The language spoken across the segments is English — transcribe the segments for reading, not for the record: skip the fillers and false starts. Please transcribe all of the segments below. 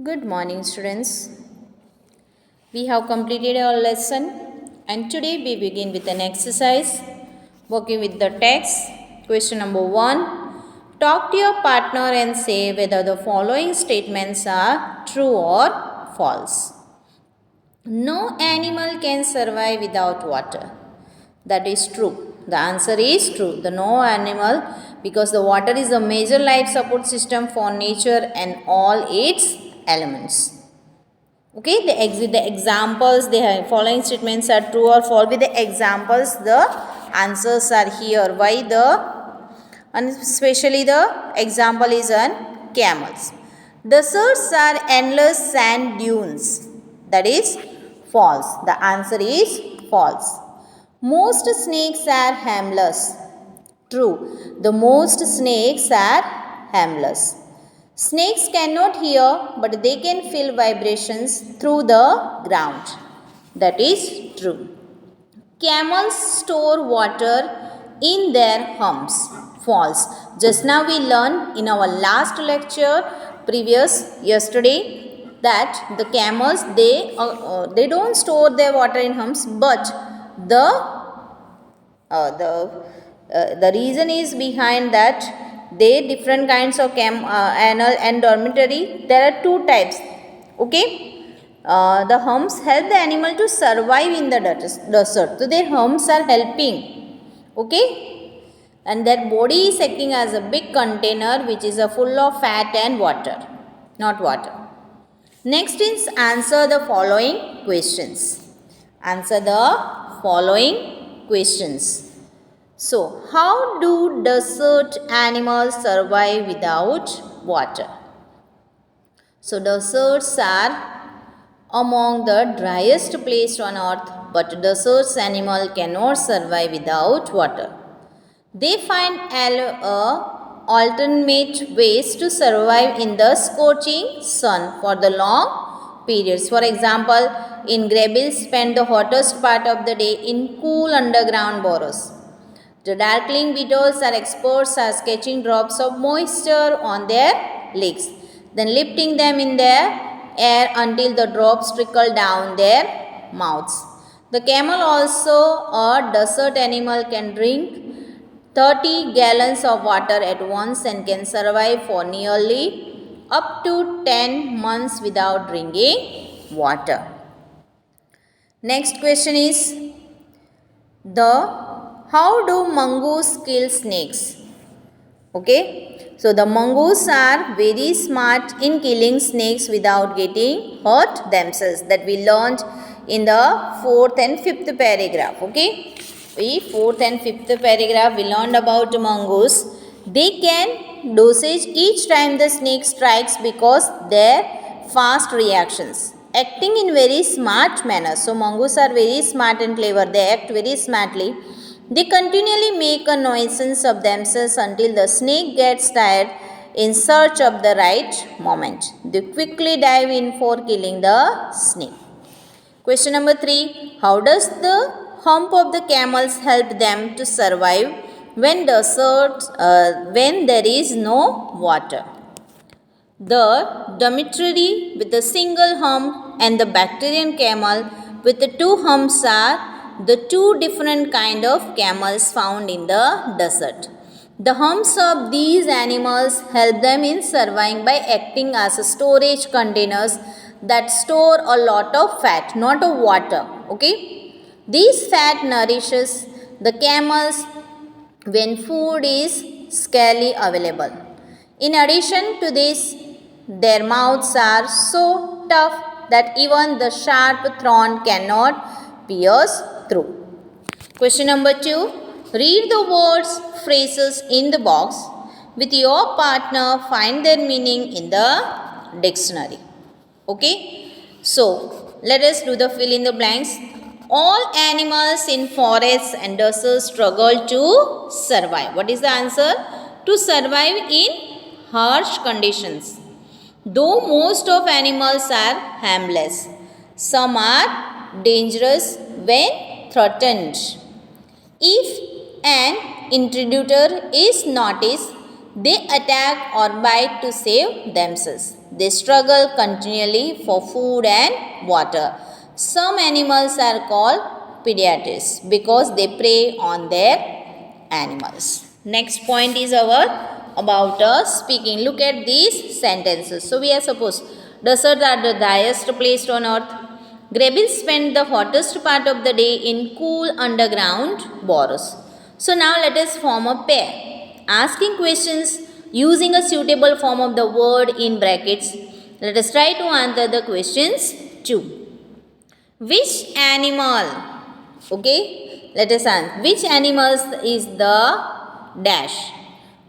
Good morning, students. We have completed our lesson and today we begin with an exercise working with the text. Question number 1. Talk to your partner and say whether the following statements are true or false. No animal can survive without water. That is true. The answer is true. The no animal, because the water is a major life support system for nature and all its elements. Okay, the examples, the following statements are true or false. With the examples, the answers are here. Why and especially the example is on camels. Deserts are endless sand dunes. That is false. The answer is false. Most snakes are harmless. True. The most snakes are harmless. Snakes cannot hear, but they can feel vibrations through the ground. That is true. Camels store water in their humps. False. Just now we learned in our last lecture, yesterday, that the camels they don't store their water in humps, but the the reason is behind that they different kinds of anal and dormitory. There are two types. Okay, the humps help the animal to survive in the desert, so their humps are helping. Okay, and their body is acting as a big container which is full of fat and water, not water. Next is answer the following questions. Answer the following questions. So, how do desert animals survive without water? So, deserts are among the driest places on earth, but deserts animal cannot survive without water. They find alternate ways to survive in the scorching sun for the long periods. For example, Camels spend the hottest part of the day in cool underground burrows. The darkling beetles are experts at catching drops of moisture on their legs, then lifting them in their air until the drops trickle down their mouths. The camel, also a desert animal, can drink 30 gallons of water at once and can survive for nearly up to 10 months without drinking water. Next question is how do mongoose kill snakes? Okay, so the mongoose are very smart in killing snakes without getting hurt themselves. That we learned in the 4th and 5th paragraph. Okay, in 4th and 5th paragraph we learned about mongoose. They can dosage each time the snake strikes because their fast reactions, acting in very smart manner. So mongoose are very smart and clever. They act very smartly. They continually make a nuisance of themselves until the snake gets tired in search of the right moment. They quickly dive in for killing the snake. Question number 3. How does the hump of the camels help them to survive when there is no water? The dormitory with a single hump and the bacterian camel with the two humps are the two different kind of camels found in the desert. The humps of these animals help them in surviving by acting as storage containers that store a lot of fat, not of water. Okay, these fat nourishes the camels when food is scarcely available. In addition to this, their mouths are so tough that even the sharp thorn cannot pierce through. Question number 2. Read the words, phrases in the box. With your partner, find their meaning in the dictionary. Okay. So, let us do the fill in the blanks. All animals in forests and deserts struggle to survive. What is the answer? To survive in harsh conditions. Though most of animals are harmless, some are dangerous when threatened. If an intruder is noticed, they attack or bite to save themselves. They struggle continually for food and water. Some animals are called predators because they prey on their animals. Next point is about speaking. Look at these sentences. So we are supposed deserts are the driest place on earth. Grabbles spend the hottest part of the day in cool underground burrows. So now let us form a pair. Asking questions using a suitable form of the word in brackets. Let us try to answer the questions too. Which animal? Okay, let us answer. Which animals is the dash?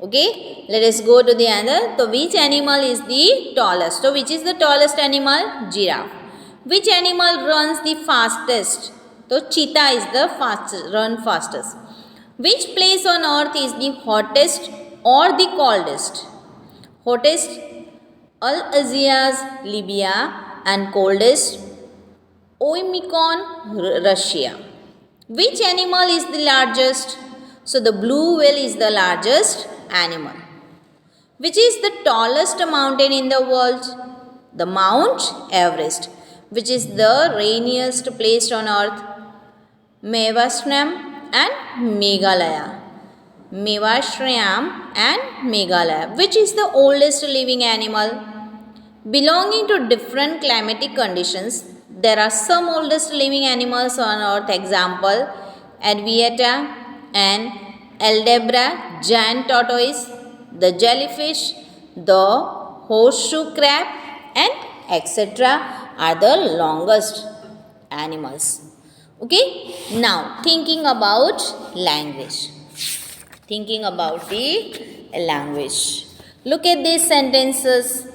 Okay, let us go to the answer. So, which animal is the tallest? So, which is the tallest animal? Giraffe. Which animal runs the fastest? So, cheetah is the fastest, run fastest. Which place on earth is the hottest or the coldest? Hottest, Al Aziz, Libya, and coldest, Oymyakon, Russia. Which animal is the largest? So the blue whale is the largest animal. Which is the tallest mountain in the world? The Mount Everest. Which is the rainiest place on earth? Mevaswam and Meghalaya. Mevaswam and Meghalaya. Which is the oldest living animal? Belonging to different climatic conditions, there are some oldest living animals on earth. Example, Advieta and Aldebra, giant tortoise, the jellyfish, the horseshoe crab, and etc. are the longest animals. Okay, now thinking about language. Thinking about the language. Look at these sentences.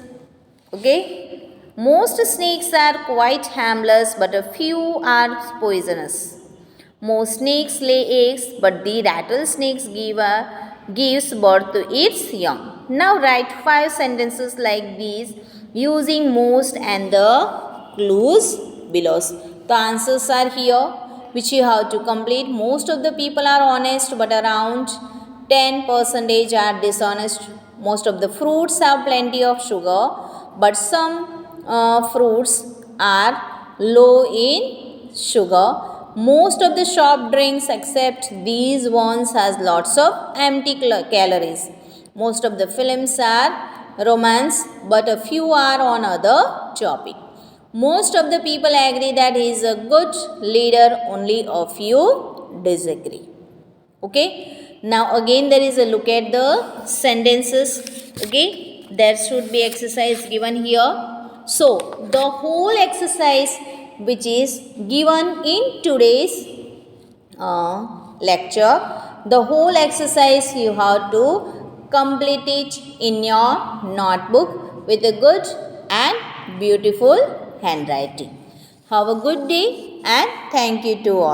Okay, most snakes are quite harmless, but a few are poisonous. Most snakes lay eggs, but the rattlesnakes gives birth to its young. Now write 5 sentences like these using most and the clues below. The answers are here, which you have to complete. Most of the people are honest, but around 10% are dishonest. Most of the fruits have plenty of sugar, but some fruits are low in sugar. Most of the soft drinks except these ones has lots of empty calories. Most of the films are romance, but a few are on other topic. Most of the people agree that he is a good leader, only a few disagree. Okay, now again there is a look at the sentences. Okay, there should be exercise given here. So the whole exercise which is given in today's lecture, the whole exercise you have to complete it in your notebook with a good and beautiful handwriting. Have a good day and thank you to all.